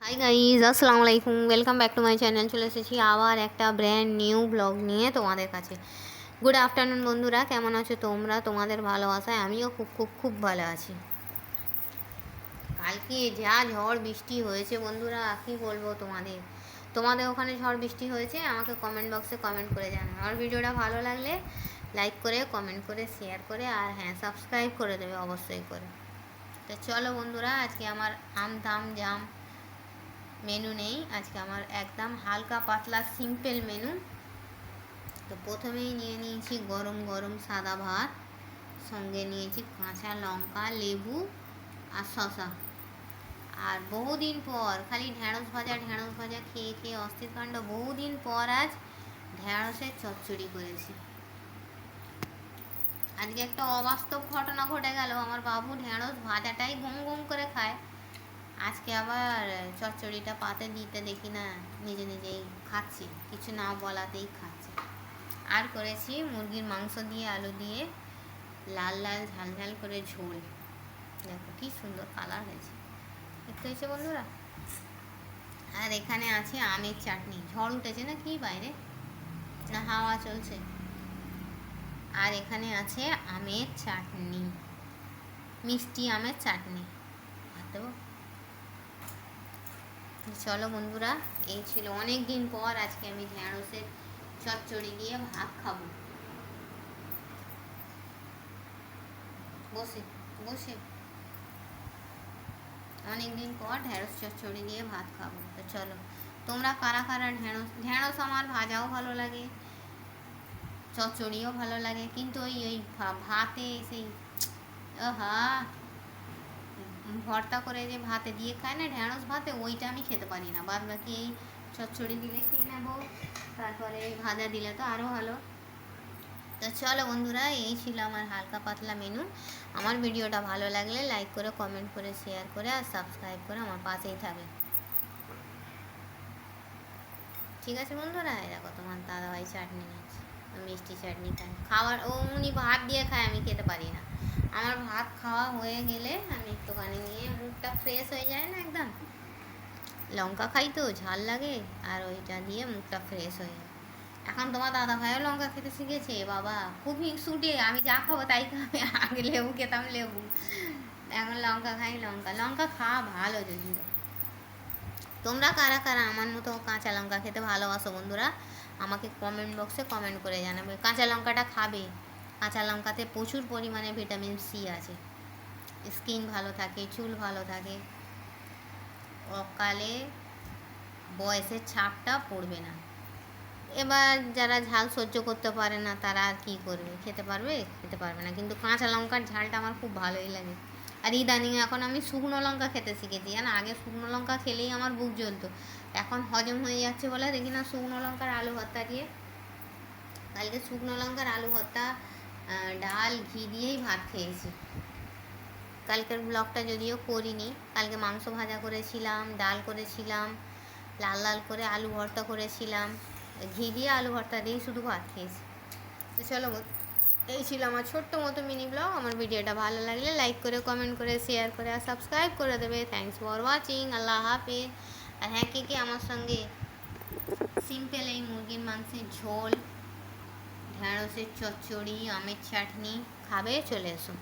Hi guys, আসসালামু আলাইকুম। Welcome back to my channel. চলে এসেছি আবার একটা ব্র্যান্ড নিউ ব্লগ নিয়ে তোমাদের কাছে। গুড আফটারনুন বন্ধুরা, কেমন আছো তোমরা? তোমাদের ভালোবাসায় আমিও খুব খুব খুব ভালো আছি। কালকে যা ঝড় বৃষ্টি হয়েছে বন্ধুরা, কী বলবো তোমাদের। তোমাদের ওখানে ঝড় বৃষ্টি হয়েছে? আমাকে কমেন্ট বক্সে কমেন্ট করে জানাও। আর ভিডিওটা ভালো লাগলে লাইক করে, কমেন্ট করে, শেয়ার করে, আর হ্যাঁ, সাবস্ক্রাইব করে দেবে অবশ্যই করে। তো চলো বন্ধুরা, আজকে আমার আম দাম জাম মেনু নেই। আজকে আমার একদম হালকা পাতলা সিম্পল মেনু। তো প্রথমেই নিয়ে নিয়েছি গরম গরম সাদা ভাত, সঙ্গে নিয়েছি কাঁচা লঙ্কা, লেবু আর শশা। আর বহুদিন পর খালি ঢ্যাঁড়স ভাজা খেয়ে খেয়ে অস্থির কাণ্ড। বহুদিন পর আজ ঢ্যাঁড়সের চচ্চড়ি করেছি। আজকে একটা অবাস্তব ঘটনা ঘটে গেল। আমার বাবু ঢ্যাঁড়স ভাজাটাই ঘুম ঘুম করে খায়, আজকে আবার চচ্চড়িটা পাতে দিতে দেখি না নিজে নিজেই খাচ্ছি, কিছু না বলাতেই খাচ্ছে। আর করেছি মুরগির মাংস দিয়ে আলু দিয়ে লাল লাল ঝাল ঝাল করে ঝোল। দেখো কি সুন্দর কালার হয়েছে, দেখতে হয়েছে বন্ধুরা। আর এখানে আছে আমের চাটনি। ঝড় উঠেছে না কি বাইরে, না হাওয়া চলছে? আর এখানে আছে আমের চাটনি, মিষ্টি আমের চাটনি। দেবো। চলো বন্ধুরা, এই ছিল অনেক দিন পর আজকে আমি ঢ্যাঁড়সের চচ্চড়ি দিয়ে ভাত খাবো। বসে বসে অনেক দিন পর ঢ্যাঁড়স চচ্চড়ি দিয়ে ভাত খাবো। তো চলো, তোমরা কারা কারা ঢ্যাঁড়স আমার ভাজাও ভালো লাগে, চচ্চড়িও ভালো লাগে, কিন্তু ওই ওই ভাতে সেই ভর্তা করে যে ভাতে দিয়ে খায় না ঢ্যাঁড়স ভাতে, ওইটা আমি খেতে পারি না। বাদ বাকি এই চচ্চড়ি দিলে খেয়ে নেবো, তারপরে ভাজা দিলে তো আরও ভালো। তো চলো বন্ধুরা, এই ছিল আমার হালকা পাতলা মেনু। আমার ভিডিওটা ভালো লাগলে লাইক করে, কমেন্ট করে, শেয়ার করে আর সাবস্ক্রাইব করে আমার পাশেই থাকবে। ঠিক আছে বন্ধুরা, এরকম তোমার দাদাভাই চাটনি নিয়েছি, মিষ্টি চাটনি খাওয়ার উনি ভাত দিয়ে খায়, আমি খেতে পারি না। আমার ভাত খাওয়া হয়ে গেলে আমি একটুখানি নিয়ে মুখটা ফ্রেশ হয়ে যায় না একদম, লঙ্কা খাই তো ঝাল লাগে, আর ওইটা দিয়ে মুখটা ফ্রেশ হয়ে যায়। এখন তোমার দাদা ভাইও লঙ্কা খেতে শিখেছে বাবা, খুব হিংসুটে। আমি যা খাবো তাই খাবে। আগে লেবু খেতাম, লেবু, এখন লঙ্কা খাই। লঙ্কা লঙ্কা খাওয়া ভালো যদিও। তোমরা কারা কারা আমার মতো কাঁচা লঙ্কা খেতে ভালোবাসো বন্ধুরা, আমাকে কমেন্ট বক্সে কমেন্ট করে জানাবে। কাঁচা লঙ্কাটা খাবে, কাঁচা লঙ্কাতে প্রচুর পরিমাণে ভিটামিন সি আছে, স্কিন ভালো থাকে, চুল ভালো থাকে, অকালে বয়সের ছাপটা পড়বে না। এবার যারা ঝাল সহ্য করতে পারে না তারা আর কী করবে, খেতে পারবে? খেতে পারবে না। কিন্তু কাঁচা লঙ্কার ঝালটা আমার খুব ভালোই লাগে। আর ইদানিং এখন আমি শুকনো লঙ্কা খেতে শিখেছি। জানো, আগে শুকনো লঙ্কা খেলেই আমার বুক জ্বলতো, এখন হজম হয়ে যাচ্ছে বলে দেখি না শুকনো লঙ্কার আলু ভর্তা দিয়ে। কালকে শুকনো লঙ্কার আলু ভর্তা, ডাল, ঘি দিয়েই ভাত খেয়েছি। কালকের ব্লগটা যদিও করিনি, কালকে মাংস ভাজা করেছিলাম, ডাল করেছিলাম, লাল লাল করে আলু ভর্তা করেছিলাম, ঘি দিয়ে আলু ভর্তা দিয়েই শুধু ভাত খেয়েছি। তো চলো, এই ছিল আমার ছোট্ট মতো মিনি ব্লগ। আমার ভিডিওটা ভালো লাগলে লাইক করে, কমেন্ট করে, শেয়ার করে আর সাবস্ক্রাইব করে দেবে। Thanks for watching. আল্লাহ হাফেজ। আর হ্যাঁ, কে আমার সঙ্গে সিম্পল এই মুরগির মাংসের ঝোল, ঢ্যাঁড়সের চচ্চড়ি, আমের চাটনি খাবে, চলে এসো।